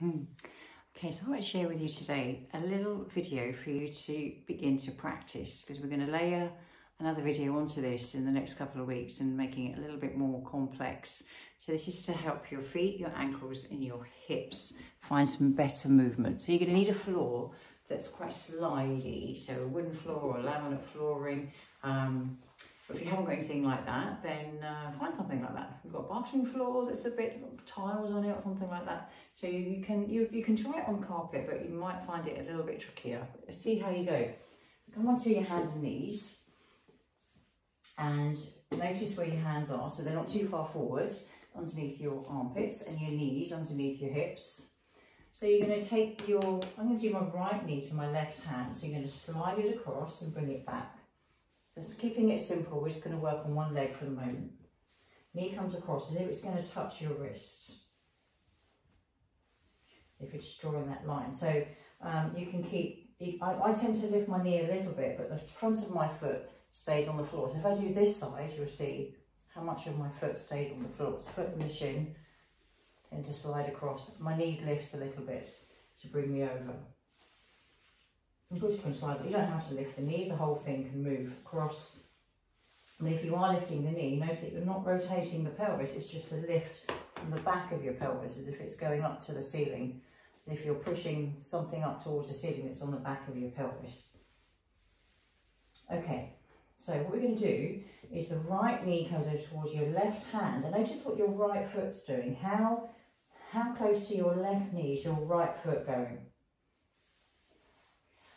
Okay, so I want to share with you today a little video for you to begin to practice, because we're going to layer another video onto this in the next couple of weeks and making it a little bit more complex. So this is to help your feet, your ankles and your hips find some better movement. So you're going to need a floor that's quite slidey, so a wooden floor or laminate flooring. But if you haven't got anything like that, then find something like that. We've got a bathroom floor that's a bit tiles on it or something like that. So you can try it on carpet, but you might find it a little bit trickier. See how you go. So come onto your hands and knees and notice where your hands are, so they're not too far forward, underneath your armpits, and your knees underneath your hips. So you're going to take I'm going to do my right knee to my left hand, so you're going to slide it across and bring it back. So keeping it simple, we're just going to work on one leg for the moment. Knee comes across as if it's going to touch your wrist, if it's drawing that line. So you can keep, I tend to lift my knee a little bit, but the front of my foot stays on the floor. So if I do this side, you'll see how much of my foot stays on the floor. So foot and the shin tend to slide across. My knee lifts a little bit to bring me over. Of course you can slide, but you don't have to lift the knee, the whole thing can move across. And if you are lifting the knee, notice that you're not rotating the pelvis, it's just a lift from the back of your pelvis, as if it's going up to the ceiling, as if you're pushing something up towards the ceiling that's on the back of your pelvis. Okay, so what we're going to do is the right knee comes over towards your left hand, and notice what your right foot's doing. How close to your left knee is your right foot going?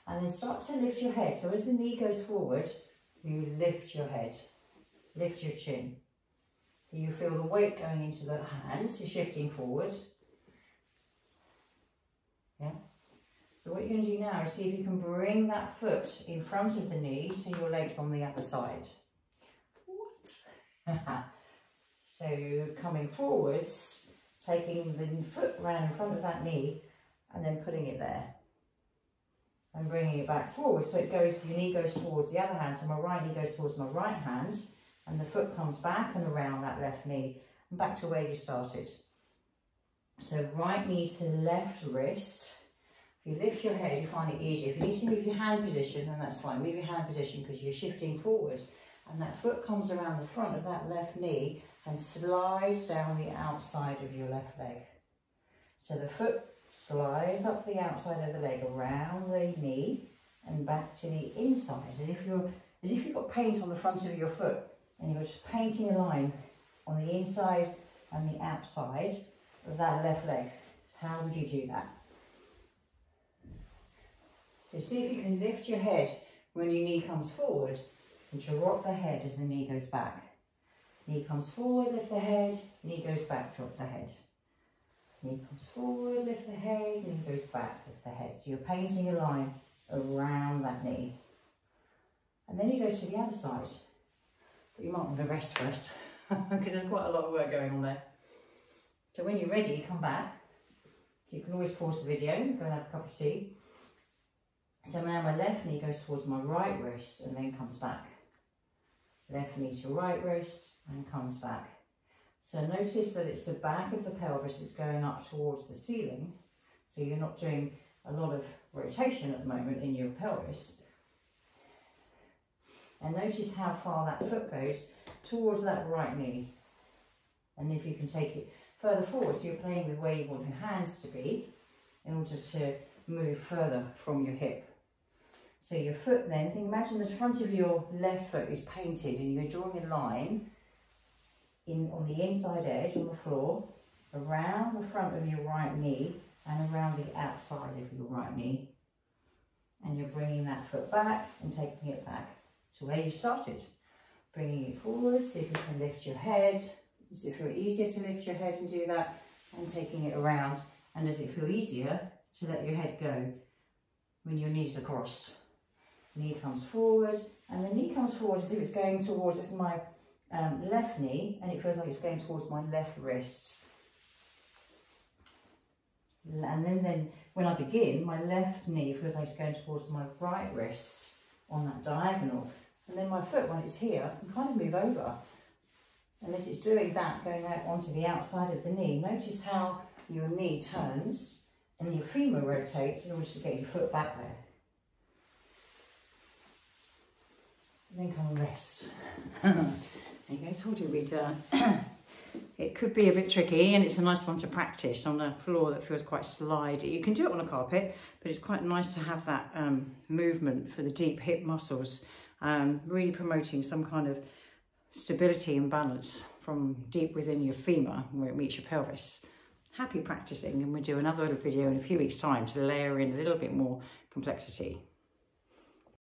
And then start to lift your head. So as the knee goes forward, you lift your head, lift your chin. You feel the weight going into the hands, you're shifting forward. Yeah. So what you're going to do now is see if you can bring that foot in front of the knee so your leg's on the other side. What? So you're coming forwards, taking the foot round in front of that knee and then putting it there. And bringing it back forward, so it goes, your knee goes towards the other hand, so my right knee goes towards my right hand, and the foot comes back and around that left knee, and back to where you started. So right knee to left wrist. If you lift your head, you find it easier. If you need to move your hand position, then that's fine. Move your hand position because you're shifting forward, and that foot comes around the front of that left knee and slides down the outside of your left leg. So the foot slides up the outside of the leg around the knee and back to the inside, as if you've got paint on the front of your foot and you're just painting a line on the inside and the outside of that left leg. How would you do that? So see if you can lift your head when your knee comes forward and drop the head as the knee goes back. Knee comes forward, lift the head, knee goes back, drop the head. Knee comes forward, lift the head, knee goes back, lift the head. So you're painting a line around that knee. And then you go to the other side. But you might want to rest first, because there's quite a lot of work going on there. So when you're ready, come back. You can always pause the video, go and have a cup of tea. So now my left knee goes towards my right wrist and then comes back. Left knee to right wrist and comes back. So notice that it's the back of the pelvis that's going up towards the ceiling. So you're not doing a lot of rotation at the moment in your pelvis. And notice how far that foot goes towards that right knee. And if you can take it further forward, so you're playing with where you want your hands to be in order to move further from your hip. So your foot then, imagine the front of your left foot is painted and you're drawing a line on the inside edge on the floor, around the front of your right knee and around the outside of your right knee. And you're bringing that foot back and taking it back to where you started. Bringing it forward, see if you can lift your head. Does it feel easier to lift your head and do that? And taking it around. And does it feel easier to let your head go when your knees are crossed? Knee comes forward, and the knee comes forward as if it's going towards, it's my left knee, and it feels like it's going towards my left wrist. And then when I begin, my left knee feels like it's going towards my right wrist on that diagonal. And then my foot, when it's here, can kind of move over. And as it's doing that, going out onto the outside of the knee, notice how your knee turns and your femur rotates in order to get your foot back there. And then come and rest. There you go, told you we'd it could be a bit tricky, and it's a nice one to practice on a floor that feels quite slidey. You can do it on a carpet, but it's quite nice to have that movement for the deep hip muscles, really promoting some kind of stability and balance from deep within your femur where it meets your pelvis. Happy practicing, and we'll do another little video in a few weeks' time to layer in a little bit more complexity.